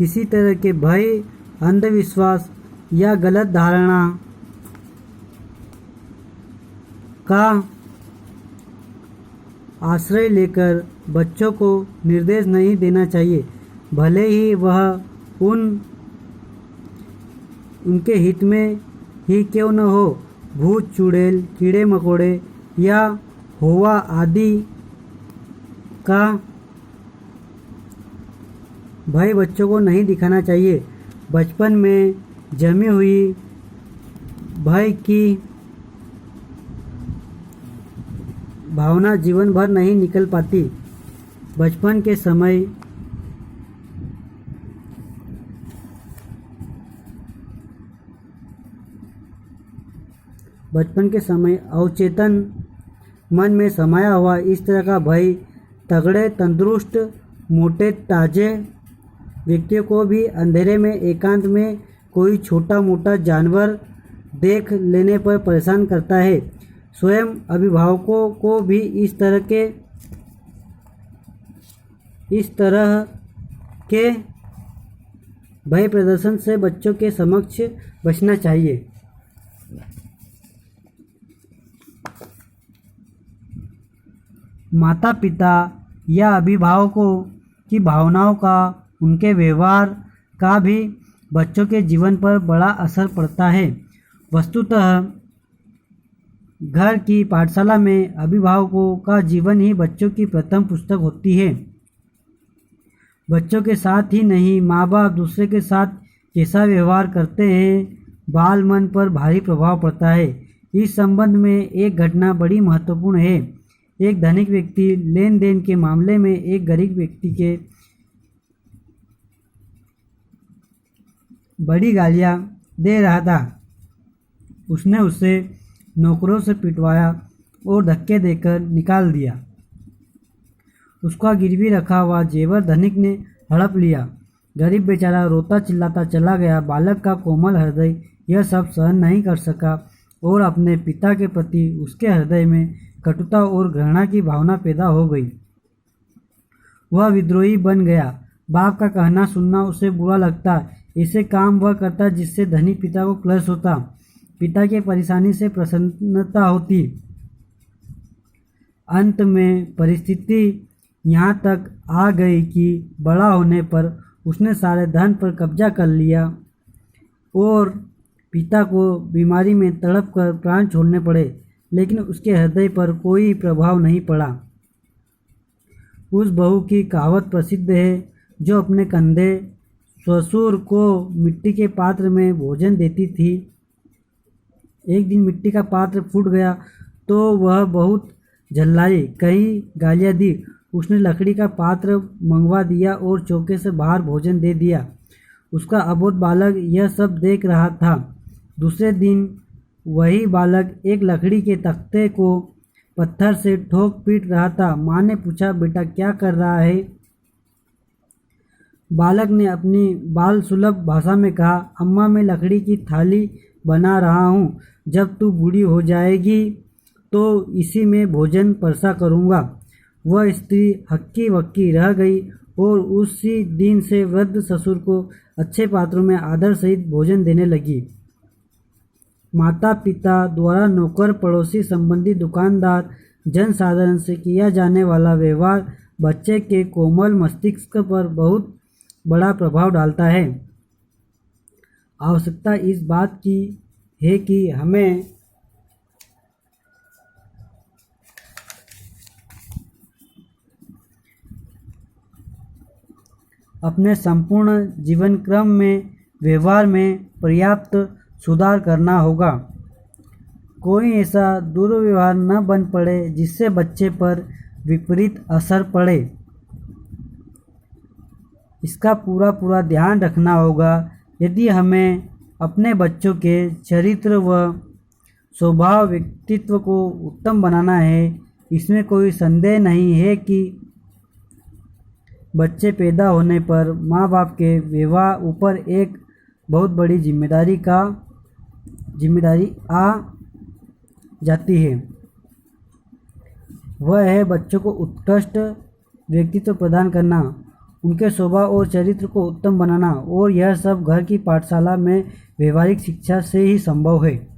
किसी तरह के भय, अंधविश्वास या गलत धारणा का आश्रय लेकर बच्चों को निर्देश नहीं देना चाहिए, भले ही वह उनके हित में ही क्यों न हो। भूत, चुड़ैल, कीड़े मकोड़े या हौवा आदि का भय बच्चों को नहीं दिखाना चाहिए। बचपन में जमी हुई भय की भावना जीवन भर नहीं निकल पाती। बचपन के समय अवचेतन मन में समाया हुआ इस तरह का भय तगड़े, तंदुरुस्त, मोटे, ताजे व्यक्तियों को भी अंधेरे में, एकांत में कोई छोटा मोटा जानवर देख लेने पर परेशान करता है। स्वयं अभिभावकों को भी इस तरह के भय प्रदर्शन से बच्चों के समक्ष बचना चाहिए। माता पिता या अभिभावकों की भावनाओं का, उनके व्यवहार का भी बच्चों के जीवन पर बड़ा असर पड़ता है। वस्तुतः घर की पाठशाला में अभिभावकों का जीवन ही बच्चों की प्रथम पुस्तक होती है। बच्चों के साथ ही नहीं, माँ बाप दूसरे के साथ कैसा व्यवहार करते हैं, बाल मन पर भारी प्रभाव पड़ता है। इस संबंध में एक घटना बड़ी महत्वपूर्ण है। एक धनिक व्यक्ति लेन देन के मामले में एक गरीब व्यक्ति के बड़ी गालियाँ दे रहा था। उसने उसे नौकरों से पिटवाया और धक्के देकर निकाल दिया। उसका गिरवी रखा हुआ जेवर धनिक ने हड़प लिया। गरीब बेचारा रोता चिल्लाता चला गया। बालक का कोमल हृदय यह सब सहन नहीं कर सका और अपने पिता के प्रति उसके हृदय में कटुता और घृणा की भावना पैदा हो गई। वह विद्रोही बन गया। बाप का कहना सुनना उसे बुरा लगता। ऐसे काम वह करता जिससे धनी पिता को क्लेश होता, पिता की परेशानी से प्रसन्नता होती। अंत में परिस्थिति यहाँ तक आ गई कि बड़ा होने पर उसने सारे धन पर कब्जा कर लिया और पिता को बीमारी में तड़प कर प्राण छोड़ने पड़े, लेकिन उसके हृदय पर कोई प्रभाव नहीं पड़ा। उस बहू की कहावत प्रसिद्ध है जो अपने कंधे ससुर को मिट्टी के पात्र में भोजन देती थी। एक दिन मिट्टी का पात्र फूट गया तो वह बहुत झल्लाई, कई गालियाँ दी। उसने लकड़ी का पात्र मंगवा दिया और चौके से बाहर भोजन दे दिया। उसका अबोध बालक यह सब देख रहा था। दूसरे दिन वही बालक एक लकड़ी के तख्ते को पत्थर से ठोक पीट रहा था। माँ ने पूछा, बेटा क्या कर रहा है? बालक ने अपनी बाल सुलभ भाषा में कहा, अम्मा मैं लकड़ी की थाली बना रहा हूँ। जब तू बूढ़ी हो जाएगी तो इसी में भोजन परसा करूँगा। वह स्त्री हक्की बक्की रह गई और उसी दिन से वृद्ध ससुर को अच्छे पात्रों में आदर सहित भोजन देने लगी। माता पिता द्वारा नौकर, पड़ोसी, संबंधी, दुकानदार, जन साधारण से किया जाने वाला व्यवहार बच्चे के कोमल मस्तिष्क पर बहुत बड़ा प्रभाव डालता है। आवश्यकता इस बात की है कि हमें अपने संपूर्ण जीवन क्रम में व्यवहार में पर्याप्त सुधार करना होगा। कोई ऐसा दुर्व्यवहार न बन पड़े जिससे बच्चे पर विपरीत असर पड़े। इसका पूरा ध्यान रखना होगा। यदि हमें अपने बच्चों के चरित्र व स्वभाव व्यक्तित्व को उत्तम बनाना है, इसमें कोई संदेह नहीं है कि बच्चे पैदा होने पर माँ बाप के व्यवहार ऊपर एक बहुत बड़ी जिम्मेदारी आ जाती है। वह है बच्चों को उत्कृष्ट व्यक्तित्व प्रदान करना उनके स्वभाव और चरित्र को उत्तम बनाना, और यह सब घर की पाठशाला में व्यवहारिक शिक्षा से ही संभव है।